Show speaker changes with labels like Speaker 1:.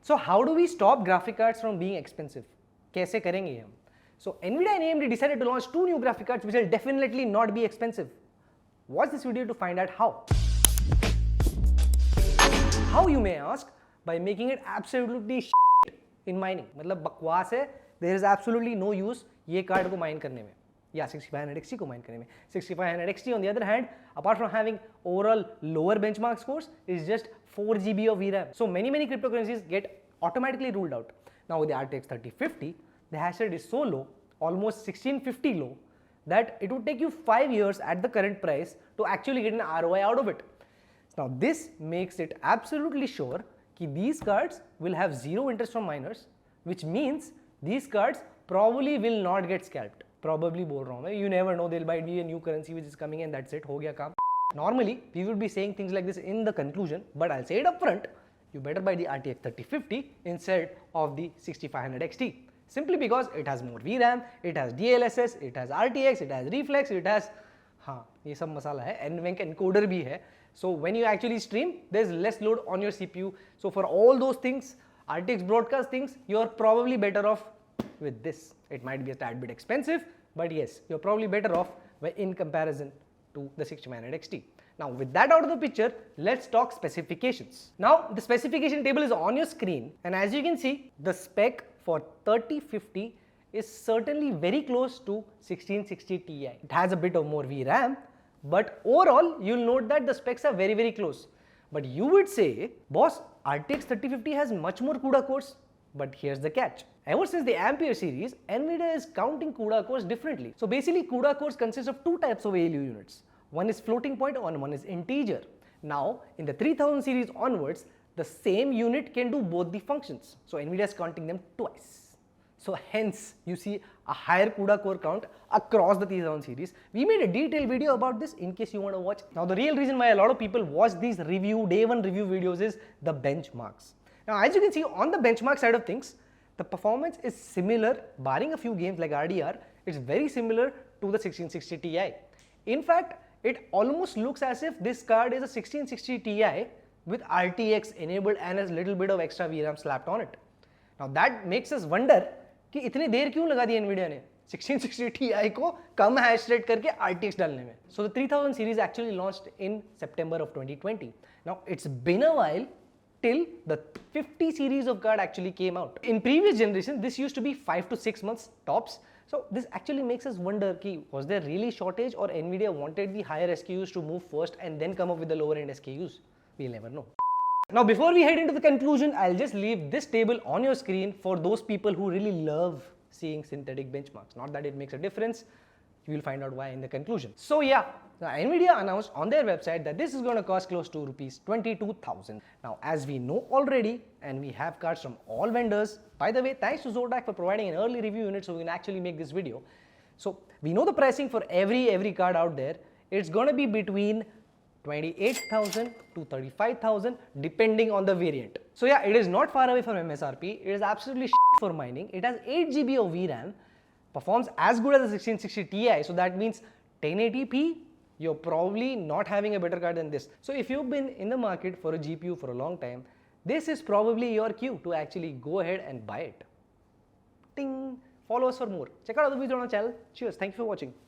Speaker 1: So how do we stop graphic cards from being expensive? कैसे करेंगे हम? So NVIDIA and AMD decided to launch two new graphic cards which will definitely not be expensive. Watch this video to find out how. How you may ask? By making it absolutely shit in mining. मतलब बकवास है. There is absolutely no use ये card को mine करने में या 6500 XT को mine करने में. 6500 XT on the other hand, apart from having overall lower benchmark scores, is just 4 GB of VRAM. So many cryptocurrencies get automatically ruled out. Now with the RTX 3050, the hash rate is so low, almost 1650 low, that it would take you 5 years at the current price to actually get an ROI out of it. Now this makes it absolutely sure that these cards will have zero interest from miners, which means these cards probably will not get scalped. Probably बोल रहा हूँ मैं. You never know, there might be a new currency which is coming and that's it, हो गया काम. Normally we would be saying things like this in the conclusion, but I'll say it up front. You better buy the RTX 3050 instead of the 6500 XT. Simply because it has more VRAM, it has DLSS, it has RTX, it has reflex, it has हाँ ये सब मसाला है. NVENC encoder भी है. So when you actually stream, there's less load on your CPU. So for all those things, RTX broadcast things, you're probably better off with this. It might be a tad bit expensive, but yes, you're probably better off in comparison to the 6500 XT. Now with that out of the picture, let's talk specifications. Now the specification table is on your screen, and as you can see, the spec for 3050 is certainly very close to 1660 Ti. It has a bit of more VRAM, but overall you'll note that the specs are very close. But you would say, boss, RTX 3050 has much more CUDA cores. But here's the catch. Ever since the Ampere series, NVIDIA is counting CUDA cores differently. So basically CUDA cores consist of two types of ALU units. One is floating point and one is integer. Now in the 3000 series onwards, the same unit can do both the functions. So NVIDIA is counting them twice. So hence you see a higher CUDA core count across the 3000 series. We made a detailed video about this in case you want to watch. Now the real reason why a lot of people watch these day one review videos is the benchmarks. Now as you can see on the benchmark side of things, the performance is similar, barring a few games like RDR, it's very similar to the 1660 Ti. In fact, it almost looks as if this card is a 1660 Ti with RTX enabled and a little bit of extra VRAM slapped on it. Now that makes us wonder कि इतनी देर क्यों लगा दी NVIDIA ने 1660 Ti को कम hash rate करके RTX डालने में. So the 3000 series actually launched in September of 2020. Now it's been a while till the 50 series of card actually came out. In previous generation, this used to be 5 to 6 months tops. So this actually makes us wonder ki, was there really shortage or NVIDIA wanted the higher SKUs to move first and then come up with the lower end SKUs? We'll never know. Now before we head into the conclusion, I'll just leave this table on your screen for those people who really love seeing synthetic benchmarks. Not that it makes a difference. You will find out why in the conclusion. So yeah, NVIDIA announced on their website that this is going to cost close to rupees 22,000. Now as we know already, and we have cards from all vendors. By the way, thanks to Zotac for providing an early review unit so we can actually make this video. So we know the pricing for every card out there. It's going to be between 28,000 to 35,000 depending on the variant. So yeah, it is not far away from MSRP. It is absolutely shit for mining. It has 8 GB of VRAM. Performs as good as the 1660 Ti, so that means 1080p, you're probably not having a better card than this. So if you've been in the market for a GPU for a long time, this is probably your cue to actually go ahead and buy it. Ting! Follow us for more. Check out other videos on our channel. Cheers. Thank you for watching.